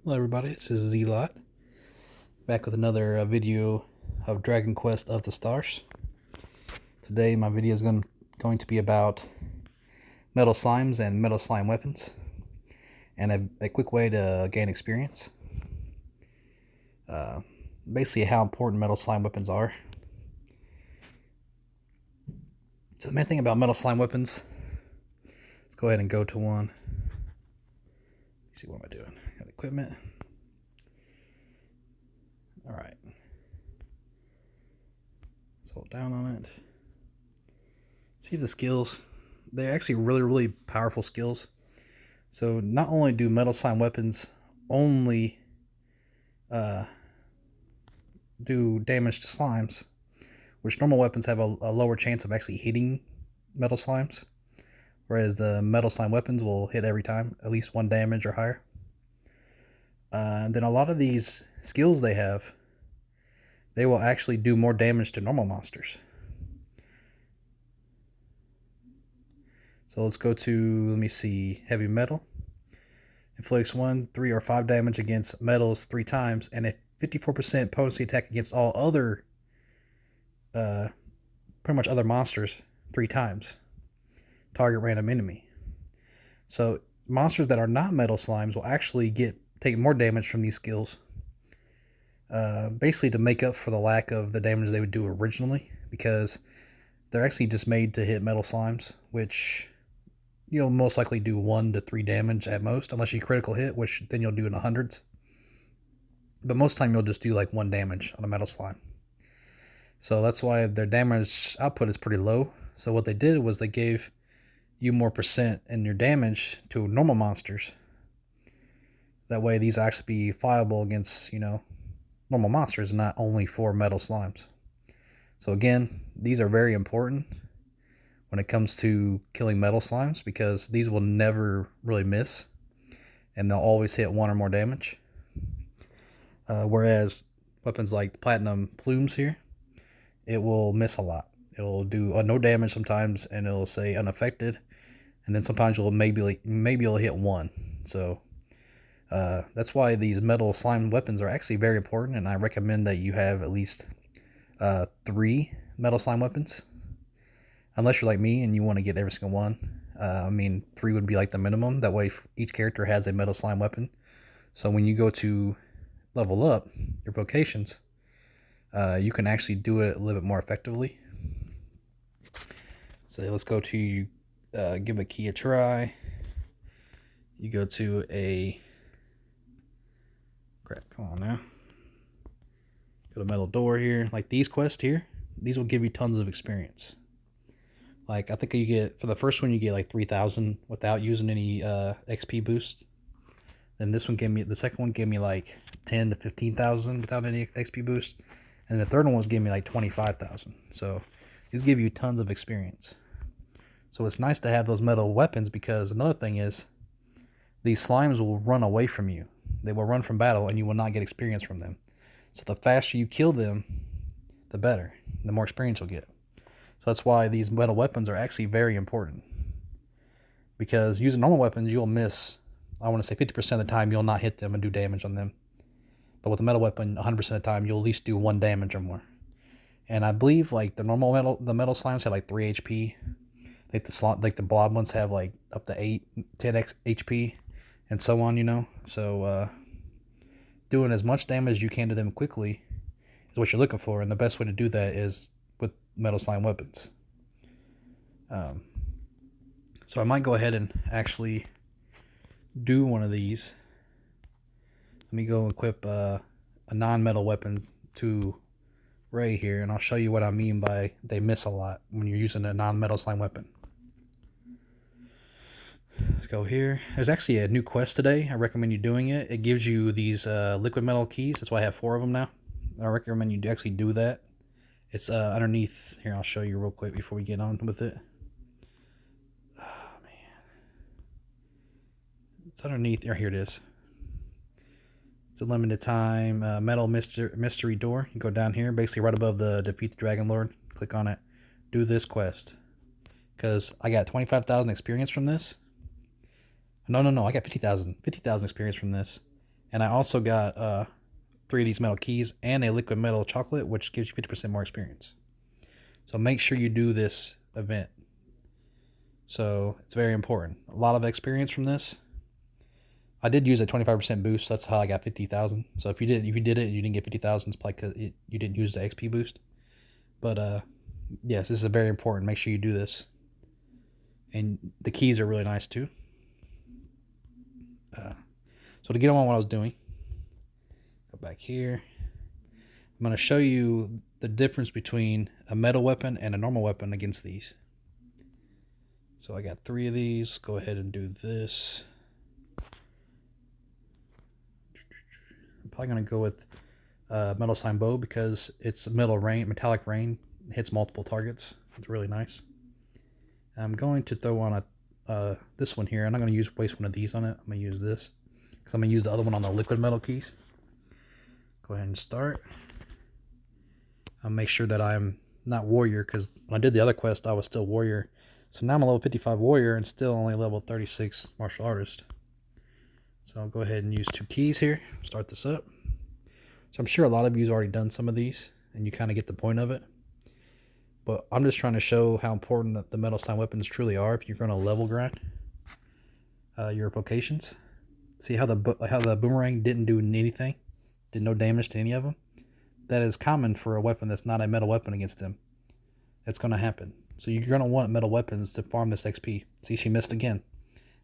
Hello everybody, this is Z-Lot, back with another video of Dragon Quest of the Stars. Today my video is going to be about metal slimes and metal slime weapons, and a quick way to gain experience. Basically how important metal slime weapons are. So the main thing about metal slime weapons, let's go ahead and go to one. Let's see, what am I doing? Got equipment. Alright. Let's hold down on it. See the skills. They're actually really powerful skills. So not only do metal slime weapons only do damage to slimes, which normal weapons have a lower chance of actually hitting metal slimes, whereas the metal slime weapons will hit every time, at least 1 damage or higher. And then a lot of these skills they have, they will actually do more damage to normal monsters. So let's go to, let me see, heavy metal. Inflicts 1, 3, or 5 damage against metals 3 times, and a 54% potency attack against all other, pretty much other monsters 3 times. Target random enemy. So monsters that are not metal slimes will actually take more damage from these skills. Basically to make up for the lack of the damage they would do originally, because they're actually just made to hit metal slimes, which you'll most likely do 1 to 3 damage at most, unless you critical hit, which then you'll do in the hundreds. But most of the time you'll just do like 1 damage on a metal slime. So that's why their damage output is pretty low. So what they did was they gave you more percent in your damage to normal monsters. That way these actually be viable against, normal monsters, not only for metal slimes. So again, these are very important when it comes to killing metal slimes, because these will never really miss, and they'll always hit 1 or more damage. Whereas weapons like the platinum plumes here, it will miss a lot. It'll do no damage sometimes, and it'll say unaffected, and then sometimes you'll maybe you'll hit 1. So that's why these metal slime weapons are actually very important, and I recommend that you have at least 3 metal slime weapons, unless you're like me and you want to get every single one. 3 would be like the minimum. That way each character has a metal slime weapon, so when you go to level up your vocations, you can actually do it a little bit more effectively. So let's go to give a key a try. You go to come on now. Go to metal door here. Like these quests here, these will give you tons of experience. Like I think you get, for the first one you get like 3,000 without using any XP boost. Then this one the second one gave me like 10 to 15,000 without any XP boost. And the third one was giving me like 25,000. So these give you tons of experience. So it's nice to have those metal weapons, because another thing is these slimes will run away from you. They will run from battle and you will not get experience from them. So the faster you kill them, the better. The more experience you'll get. So that's why these metal weapons are actually very important. Because using normal weapons, you'll miss, I want to say 50% of the time you'll not hit them and do damage on them. But with a metal weapon, 100% of the time you'll at least do 1 damage or more. And I believe like the metal slimes have like 3 HP. Like the blob ones have like up to 8, 10 HP, and so on. So doing as much damage as you can to them quickly is what you're looking for, and the best way to do that is with metal slime weapons. So I might go ahead and actually do one of these. Let me go equip a non-metal weapon to Ray here, and I'll show you what I mean by they miss a lot when you're using a non-metal slime weapon. Let's go here. There's actually a new quest today. I recommend you doing it. It gives you these liquid metal keys. That's why I have 4 of them now. I recommend you actually do that. It's underneath here. I'll show you real quick before we get on with it. Oh man, it's underneath. Here it is. It's a limited time metal mystery door. You go down here, basically right above the defeat the dragon lord. Click on it. Do this quest, because I got 25,000 experience from this. No, I got 50,000 experience from this, And I also got 3 of these metal keys and a liquid metal chocolate, which gives you 50% more experience. So make sure you do this event. So it's very important. A lot of experience from this. I did use a 25% boost. That's how I got 50,000. So if you did it, and you didn't get 50,000, it's probably because you didn't use the XP boost. But yes, this is very important. Make sure you do this. And the keys are really nice too. So to get on what I was doing, go back here. I'm going to show you the difference between a metal weapon and a normal weapon against these. So I got 3 of these. Go ahead and do this. I'm probably going to go with metal slime bow because it's metallic rain. It hits multiple targets. It's really nice. I'm going to throw on this one here. I'm not going to waste one of these on it. I'm going to use this because I'm going to use the other one on the liquid metal keys. Go ahead and start. I'll make sure that I'm not warrior, because when I did the other quest I was still warrior. So now I'm a level 55 warrior and still only level 36 martial artist. So I'll go ahead and use 2 keys here. Start this up. So I'm sure a lot of you's already done some of these and you kind of get the point of it. But I'm just trying to show how important the metal slime weapons truly are if you're going to level grind your vocations. See how the boomerang didn't do anything? Did no damage to any of them? That is common for a weapon that's not a metal weapon against them. It's going to happen. So you're going to want metal weapons to farm this XP. See, she missed again.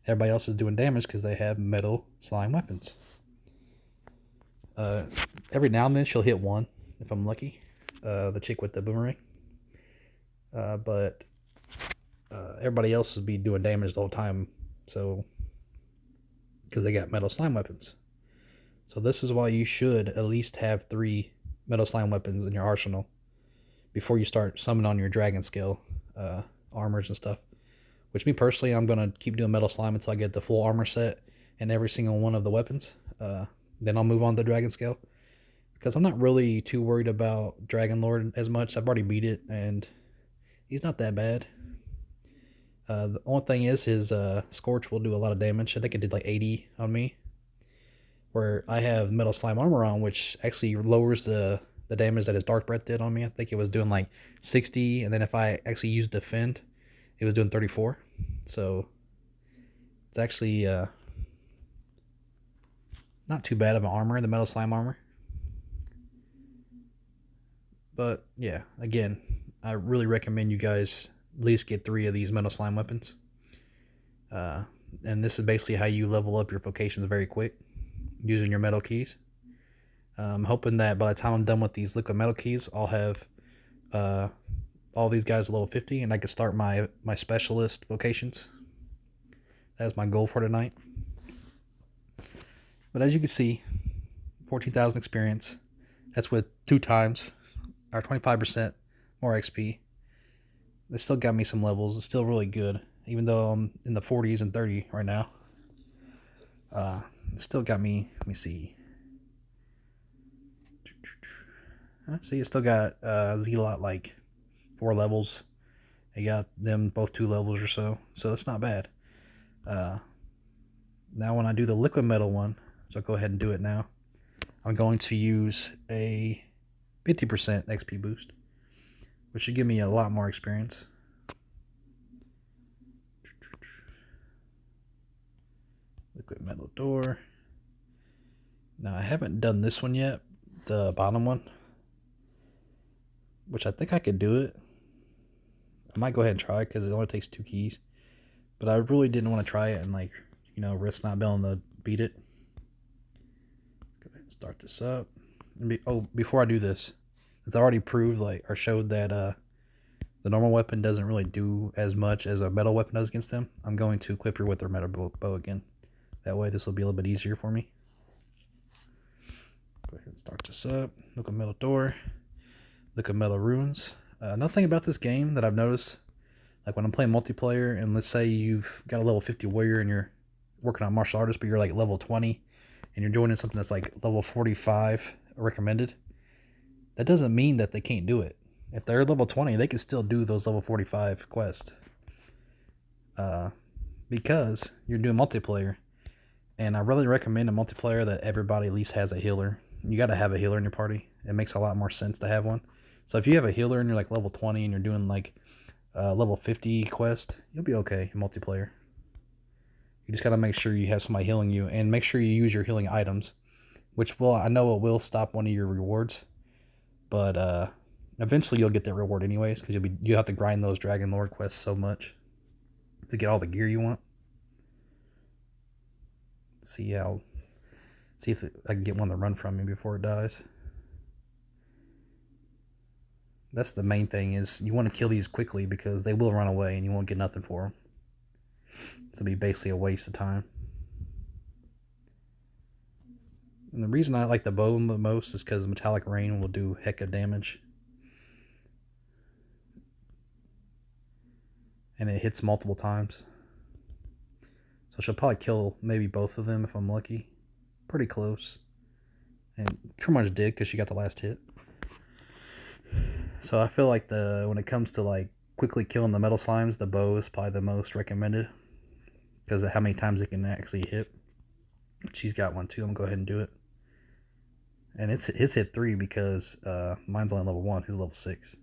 Everybody else is doing damage because they have metal slime weapons. Every now and then she'll hit one, if I'm lucky. The chick with the boomerang. But everybody else will be doing damage the whole time. So, because they got metal slime weapons. So this is why you should at least have 3 metal slime weapons in your arsenal before you start summoning on your dragon scale armors and stuff. Which, me personally, I'm going to keep doing metal slime until I get the full armor set and every single one of the weapons. Then I'll move on to dragon scale, because I'm not really too worried about Dragon Lord as much. I've already beat it and he's not that bad. The only thing is his Scorch will do a lot of damage. I think it did like 80 on me, where I have metal slime armor on, which actually lowers the damage that his Dark Breath did on me. I think it was doing like 60, and then if I actually used Defend, it was doing 34. So it's actually not too bad of an armor, the metal slime armor. But yeah, again, I really recommend you guys at least get 3 of these metal slime weapons. And this is basically how you level up your vocations very quick, using your metal keys. I'm hoping that by the time I'm done with these liquid metal keys, I'll have all these guys at level 50, and I can start my specialist vocations. That's my goal for tonight. But as you can see, 14,000 experience. That's with 2 times, or 25% more XP. They still got me some levels. It's still really good, even though I'm in the 40s and 30 right now. It still got me. Let me see. See, it still got Zealot like 4 levels. I got them both 2 levels or so. So that's not bad. Now when I do the liquid metal one, so I'll go ahead and do it now. I'm going to use a 50% XP boost, which should give me a lot more experience. Liquid metal door. Now I haven't done this one yet, the bottom one, which I think I could do it. I might go ahead and try it because it only takes 2 keys. But I really didn't want to try it and risk not being able to beat it. Go ahead and start this up. Before I do this, it's already proved or showed that the normal weapon doesn't really do as much as a metal weapon does against them. I'm going to equip her with her metal bow again. That way this will be a little bit easier for me. Go ahead and start this up. Look at metal door. Look at metal runes. Another thing about this game that I've noticed, like when I'm playing multiplayer, and let's say you've got a level 50 warrior and you're working on martial artist, but you're like level 20, and you're joining something that's like level 45 recommended, that doesn't mean that they can't do it. If they're level 20, they can still do those level 45 quests. Because you're doing multiplayer, And I really recommend a multiplayer that everybody at least has a healer. You got to have a healer in your party. It makes a lot more sense to have one. So if you have a healer and you're like level 20 and you're doing like level 50 quest, you'll be okay in multiplayer. You just got to make sure you have somebody healing you, and make sure you use your healing items, which will, I know it will stop one of your rewards, but eventually you'll get that reward anyways, because you have to grind those Dragon Lord quests so much to get all the gear you want. See if I can get one to run from me before it dies. That's the main thing, is you want to kill these quickly because they will run away and you won't get nothing for them. It'll be basically a waste of time. And the reason I like the bow the most is because Metallic Rain will do heck of damage. And it hits multiple times. So she'll probably kill maybe both of them if I'm lucky. Pretty close. And pretty much did, because she got the last hit. So I feel like when it comes to like quickly killing the metal slimes, the bow is probably the most recommended, because of how many times it can actually hit. She's got one too. I'm gonna go ahead and do it. And it's hit 3 because mine's only level 1. His level 6.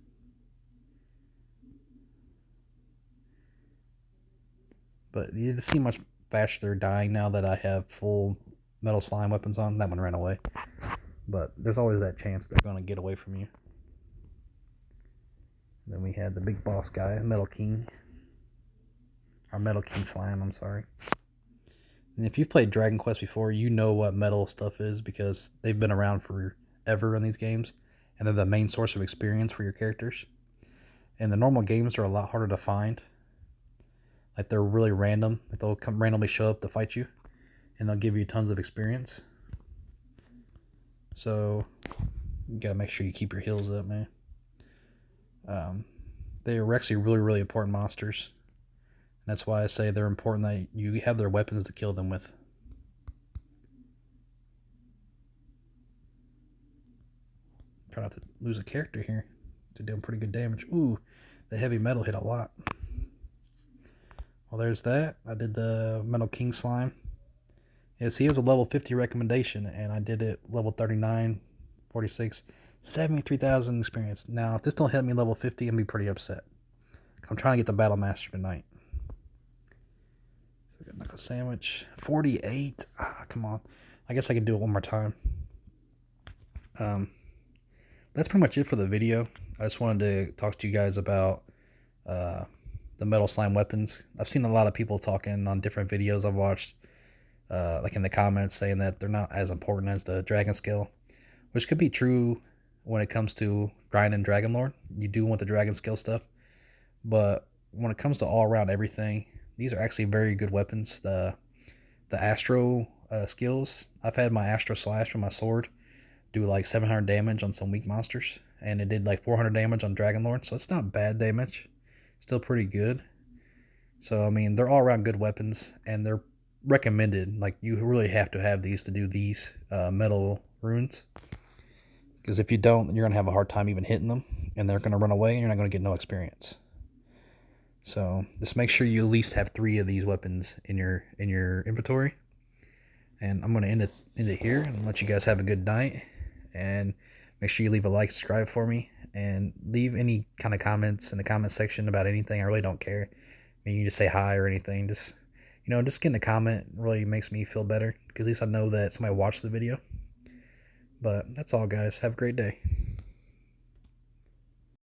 But you just see much faster they're dying now that I have full metal slime weapons on. That one ran away. But there's always that chance they're going to get away from you. Then we had the big boss guy, Metal King. Or Metal King Slime, I'm sorry. And if you've played Dragon Quest before, you know what metal stuff is, because they've been around forever in these games. And they're the main source of experience for your characters. And the normal games are a lot harder to find. Like, they're really random. Like, they'll come randomly show up to fight you, and they'll give you tons of experience. So you gotta make sure you keep your heals up, man. They are actually really, really important monsters. And that's why I say they're important that you have their weapons to kill them with. Try not to lose a character here. They're doing pretty good damage. Ooh, the heavy metal hit a lot. Well, there's that. I did the Metal King Slime. Yeah, see, it was a level 50 recommendation, and I did it level 39, 46, 73,000 experience. Now, if this don't hit me level 50, I'm going to be pretty upset. I'm trying to get the Battle Master tonight. So I got Knuckle Sandwich. 48. Come on. I guess I can do it one more time. That's pretty much it for the video. I just wanted to talk to you guys about the metal slime weapons. I've seen a lot of people talking on different videos I've watched, like in the comments, saying that they're not as important as the Dragon Scale, which could be true when it comes to grinding Dragon Lord. You do want the Dragon Scale stuff, but when it comes to all around everything, these are actually very good weapons. The Astro skills, I've had my Astro Slash from my sword do like 700 damage on some weak monsters, and it did like 400 damage on Dragon Lord, so it's not bad damage. Still pretty good. So I mean, they're all around good weapons, and they're recommended. Like, you really have to have these to do these metal runes, because if you don't, you're gonna have a hard time even hitting them, and they're gonna run away, and you're not gonna get no experience. So just make sure you at least have 3 of these weapons in your inventory. And I'm gonna end it here and let you guys have a good night. And make sure you leave a like, subscribe for me, and leave any kind of comments in the comment section about anything. I really don't care. I mean, you can just say hi or anything. Just getting a comment really makes me feel better, because at least I know that somebody watched the video. But that's all, guys. Have a great day.